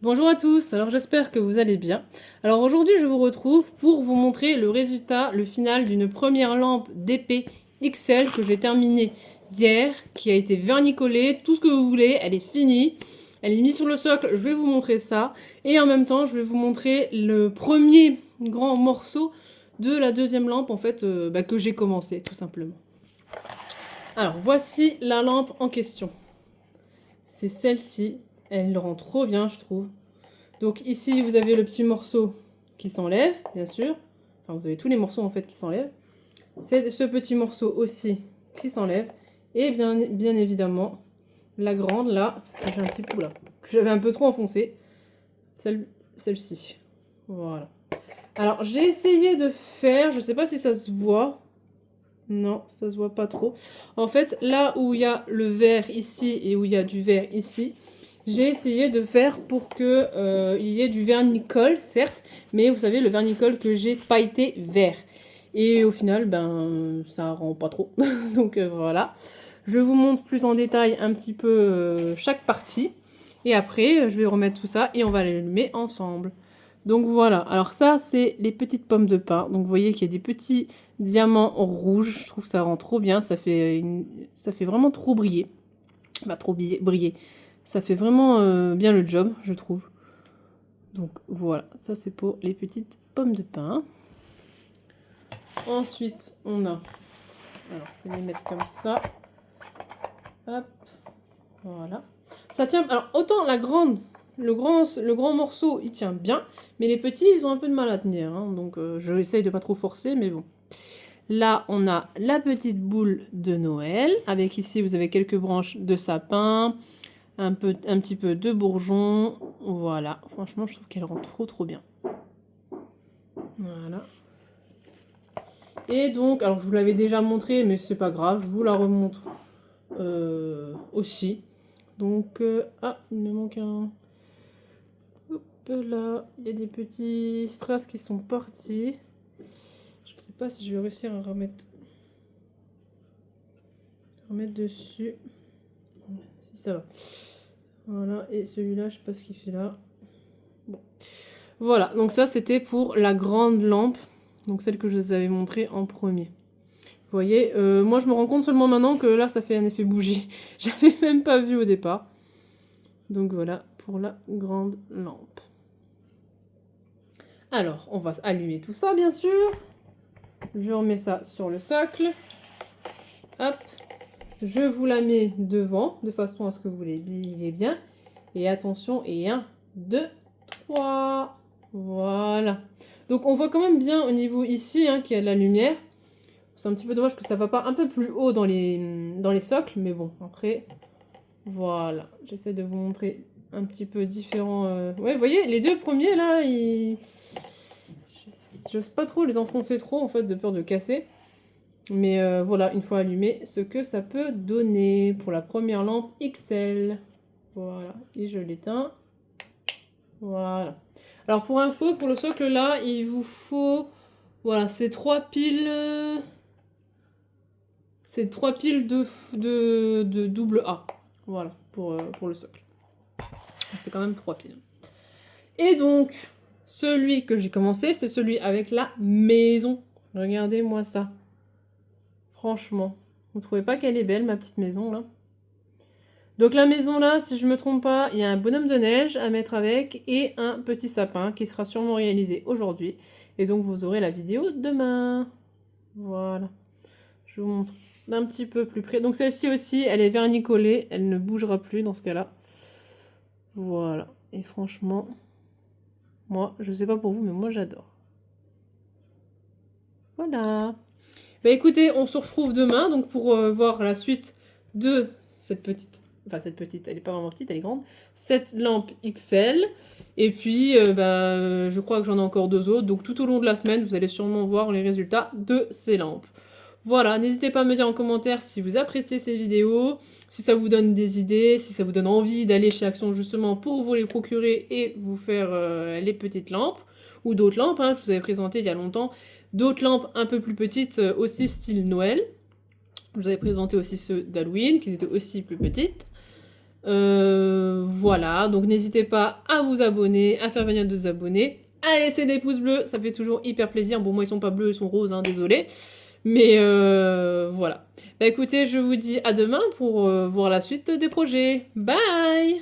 Bonjour à tous, alors j'espère que vous allez bien. Alors aujourd'hui je vous retrouve pour vous montrer le résultat, le final d'une première lampe d'épée XL que j'ai terminée hier, qui a été vernicolée, tout ce que vous voulez, elle est finie. Elle est mise sur le socle, je vais vous montrer ça. Et en même temps je vais vous montrer le premier grand morceau de la deuxième lampe en fait que j'ai commencé tout simplement. Alors voici la lampe en question. C'est celle-ci, elle rend trop bien je trouve. Donc ici, vous avez le petit morceau qui s'enlève, bien sûr. Enfin, vous avez tous les morceaux en fait qui s'enlèvent. C'est ce petit morceau aussi qui s'enlève. Et bien évidemment, la grande là, que j'ai un petit peu là, que j'avais un peu trop enfoncée. Celle-ci. Voilà. Alors, j'ai essayé de faire, je sais pas si ça se voit. Non, ça se voit pas trop. En fait, là où il y a le vert ici et où il y a du vert ici, j'ai essayé de faire pour que il y ait du vernicole, certes, mais vous savez, le vernicole que j'ai pailleté vert. Et au final, ben, ça rend pas trop. Donc voilà. Je vous montre plus en détail un petit peu chaque partie. Et après, je vais remettre tout ça et on va l'allumer ensemble. Donc voilà. Alors ça, c'est les petites pommes de pin. Donc vous voyez qu'il y a des petits diamants rouges. Je trouve que ça rend trop bien. Ça fait vraiment trop briller. Bah, trop briller. Ça fait vraiment bien le job, je trouve. Donc voilà, ça c'est pour les petites pommes de pin. Ensuite, on a... Alors, je vais les mettre comme ça. Hop, voilà. Ça tient... Alors, autant la grande, le grand morceau, il tient bien. Mais les petits, ils ont un peu de mal à tenir. Hein, donc, je essaye de pas trop forcer, mais bon. Là, on a la petite boule de Noël. Avec ici, vous avez quelques branches de sapin. Un petit peu de bourgeon. Voilà. Franchement, je trouve qu'elle rend trop bien. Voilà. Et donc, alors je vous l'avais déjà montré, mais c'est pas grave, je vous la remontre aussi. Donc, ah, il me manque un... Hop là, il y a des petits strass qui sont partis. Je sais pas si je vais réussir à remettre dessus. Si ça va. Voilà, et celui-là, je sais pas ce qu'il fait là. Bon. Voilà, donc ça c'était pour la grande lampe, donc celle que je vous avais montrée en premier. Vous voyez, moi je me rends compte seulement maintenant que là ça fait un effet bougie. J'avais même pas vu au départ. Donc voilà pour la grande lampe. Alors, on va allumer tout ça bien sûr. Je remets ça sur le socle. Hop. Je vous la mets devant de façon à ce que vous les brillez bien. Et attention, et 1, 2, 3. Voilà. Donc on voit quand même bien au niveau ici qu'il y a de la lumière. C'est un petit peu dommage que ça va pas un peu plus haut dans les socles, mais bon, après, voilà. J'essaie de vous montrer un petit peu différent. Ouais, vous voyez, les deux premiers, là, j'ose pas trop les enfoncer trop, en fait, de peur de casser. Mais voilà, une fois allumé, ce que ça peut donner pour la première lampe XL. Voilà, et je l'éteins. Voilà. Alors, pour info, pour le socle, là, il vous faut... Voilà, c'est 3 piles... C'est 3 piles de double A. Voilà, pour le socle. C'est quand même 3 piles. Et donc, celui que j'ai commencé, c'est celui avec la maison. Regardez-moi ça. Franchement. Vous trouvez pas qu'elle est belle, ma petite maison, là? Donc la maison, là, si je me trompe pas, il y a un bonhomme de neige à mettre avec et un petit sapin qui sera sûrement réalisé aujourd'hui. Et donc, vous aurez la vidéo demain. Voilà. Je vous montre d'un petit peu plus près. Donc celle-ci aussi, elle est vernicolée. Elle ne bougera plus dans ce cas-là. Voilà. Et franchement, moi, je sais pas pour vous, mais moi, j'adore. Voilà. Bah écoutez, on se retrouve demain donc pour voir la suite de cette petite... Enfin, cette petite, elle est pas vraiment petite, elle est grande. Cette lampe XL. Et puis, je crois que j'en ai encore 2 autres. Donc tout au long de la semaine, vous allez sûrement voir les résultats de ces lampes. Voilà, n'hésitez pas à me dire en commentaire si vous appréciez ces vidéos, si ça vous donne des idées, si ça vous donne envie d'aller chez Action justement pour vous les procurer et vous faire les petites lampes, ou d'autres lampes, je vous avais présenté il y a longtemps, d'autres lampes un peu plus petites, aussi style Noël. Je vous avais présenté aussi ceux d'Halloween, qui étaient aussi plus petites. Voilà, donc n'hésitez pas à vous abonner, à faire venir des abonnés, à laisser des pouces bleus, ça fait toujours hyper plaisir. Bon, moi, ils sont pas bleus, ils sont roses, hein, désolé. Mais voilà. Bah écoutez, je vous dis à demain pour voir la suite des projets. Bye!